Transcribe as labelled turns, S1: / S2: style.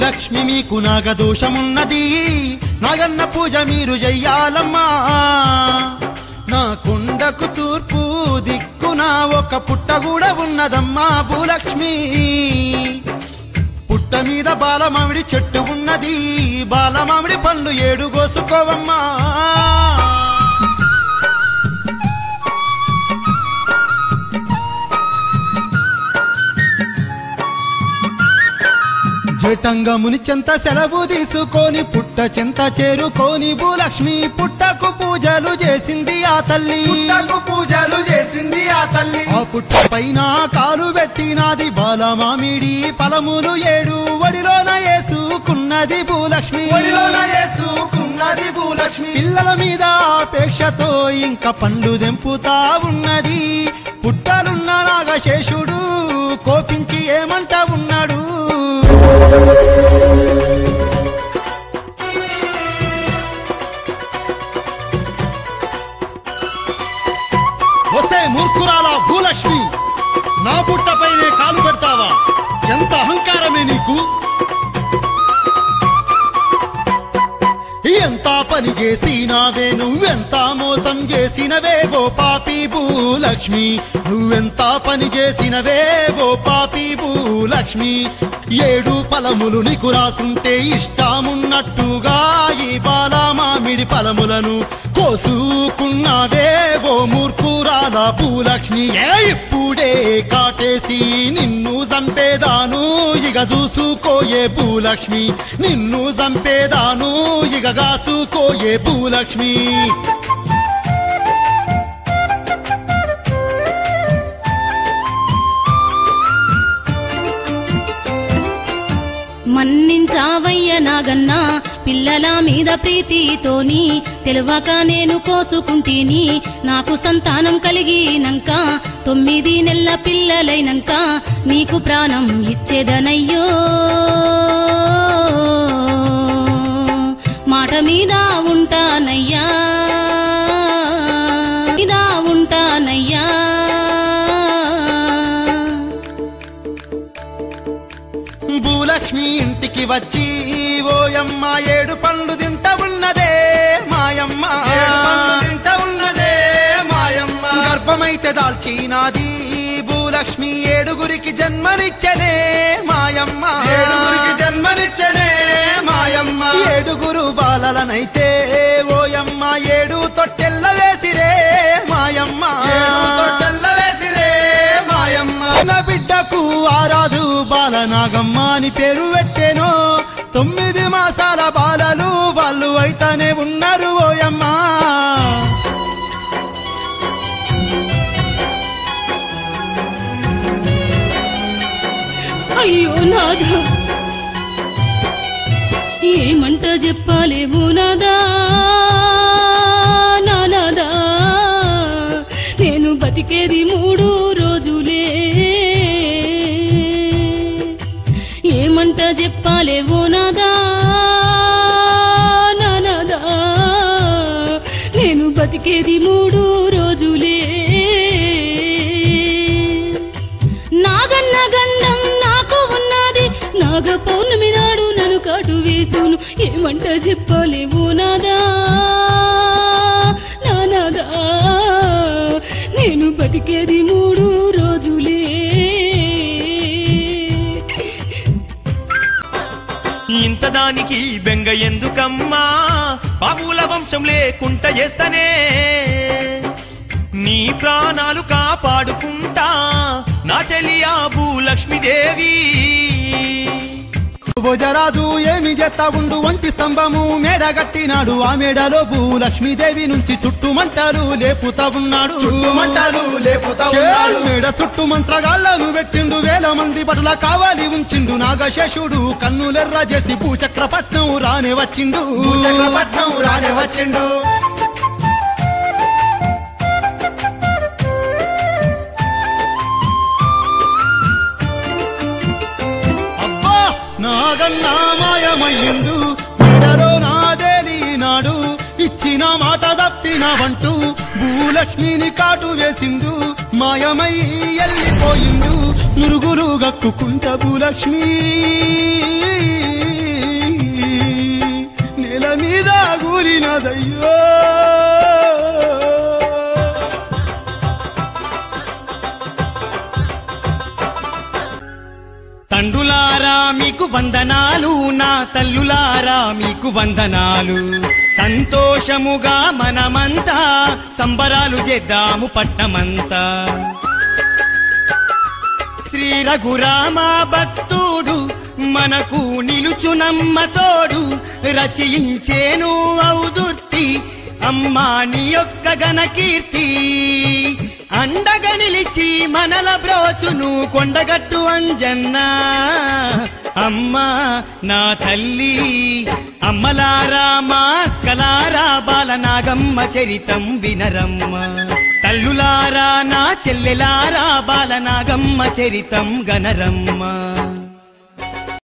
S1: భూలక్ష్మి మీకు నాగదోషమున్నది, నాగన్న పూజ మీరు చెయ్యాలమ్మా. నా కొండకు తూర్పు దిక్కున ఒక పుట్ట కూడా ఉన్నదమ్మా భూలక్ష్మి. పుట్ట మీద బాలమామిడి చెట్టు ఉన్నది, బాలమామిడి పండ్లు 7 కోసుకోవమ్మా. జటంగముని చెంత సెలవు తీసుకొని పుట్ట చెంత చేరుకొని భూలక్ష్మి పుట్టకు పూజలు చేసింది ఆ తల్లి. ఆ పుట్ట పైన కాలు పెట్టినాది బాలమామిడి ఫలములు 7 వడిలోన వేసుకున్నది భూలక్ష్మి. పిల్లల మీద అపేక్షతో ఇంకా పండ్లు దెంపుతా ఉన్నది. పుట్టలున్న నాగశేషుడు కోపించి ఏమంట ఉన్నాడు, వస్తే మూర్ఖురాల భూలక్ష్మి, నా పుట్టపైనే కాలు పెడతావా? ఎంత అహంకారమే నీకు! ఎంత పని చేసినవే, నువ్వెంత మోసం చేసినవే ఓ పాపి భూలక్ష్మి. నువ్వెంత పని చేసినవే ఓ పాపి భూలక్ష్మి. 7 ఫలములు నీకు రాసుంటే ఇష్టమున్నట్టుగా ఈ బాలమామిడి ఫలములను కోసుకున్నావే ఓ మూర్ఖురాల భూలక్ష్మి. ఇప్పుడే కాటేసి నిన్ను చంపేదాను, ఇక చూసుకోయే భూలక్ష్మి. నిన్ను చంపేదాను, ఇక కాసుకోయే భూలక్ష్మి.
S2: మన్నించావయ్య నాగన్న పిల్లల మీద ప్రీతితోని, తెలివక నేను కోసుకుంటేని. నాకు సంతానం కలిగినంక 9 నెలల పిల్లలైనంక నీకు ప్రాణం ఇచ్చేదనయ్యో. మాట మీద ఉంటానయ్యా, ఉంటానయ్యా.
S1: భూలక్ష్మి ఇంటికి వచ్చి ఓయమ్మ 7 పండ్లు తింటా ఉన్నదే మాయమ్మ. గర్భమైతే దాల్చినాది భూలక్ష్మి, 7గురికి జన్మనిచ్చనే మాయమ్మ. 7గురు బాలలనైతే ఓయమ్మ 7 తొట్టెల్ల వేసిరే మాయమ్మ. నా బిడ్డకు ఆరాధు బాలనాగమ్మ అని పేరు పెట్టేనో. 9 మాసాల బాలలు వాళ్ళు అయితేనే ఉన్నారు ఓయమ్మ.
S2: అయ్యో నాదా, ఏమంట చెప్పాలేమో నాదా. నాదా, నేను బతికేది 3 రోజులే. ఏమంట చెప్పాలేమో నాదా. నాదా, నేను బతికేది 3 రోజులే. నాగన్న గండం నాకు ఉన్నది, నాగ పౌర్ణమి నాడు నన్ను కాటు వేసును. ఏమంట చెప్పలేమో నాదా. నాదా, నేను బతికేది 3 రోజులే.
S3: ఇంతదానికి బెంగ ఎందుకమ్మా, బాబుల వంశం లేకుంట చేస్తనే. నీ ప్రాణాలు కాపాడుకుంటా నా చెలియా భూలక్ష్మీదేవి.
S1: భోజరాజు ఏమి చేస్తా ఉండు, వంటి స్తంభము మేడగట్టినాడు. ఆ మేడలో భూలక్ష్మీదేవి నుంచి చుట్టుమంటారు లేపుతా ఉన్నాడు. మేడ చుట్టూ మంత్రగాళ్లను పెట్టిండు, 1000 మంది భటుల కావాలి ఉంచిండు. నాగశేషుడు కన్నులెర్ర చేసి భూచక్రపట్నం రానే వచ్చిండు. నాగన్నా మాయమయ్యిండు, మెడలో నాదేలినాడు. ఇచ్చిన మాట తప్పినవంటూ భూలక్ష్మిని కాటు వేసిండు. మాయమై ఎల్లిపోయిండు, మురుగురు గక్కుకుంట భూలక్ష్మి. మీద కూలినదయ్యో
S3: తండ్రులారా మీకు వందనాలు, నా తల్లులారా మీకు వందనాలు. సంతోషముగా మనమంతా సంబరాలు చేద్దాము పట్టమంతా. శ్రీ రఘురామ భక్తుడు మనకు నిలుచునమ్మ తోడు, రచయించేను ఔదుర్తి అమ్మా నీ యొక్క ఘన కీర్తి. అండగా నిలిచి మనల బ్రోచును కొండగట్టు అంజన్నా. అమ్మా నా తల్లి అమ్మలారా మా అక్కలారా బాలనాగమ్మ చరితం వినరమ్మ. తల్లులారా నా చెల్లెలారా బాలనాగమ్మ చరితం గనరమ్మ.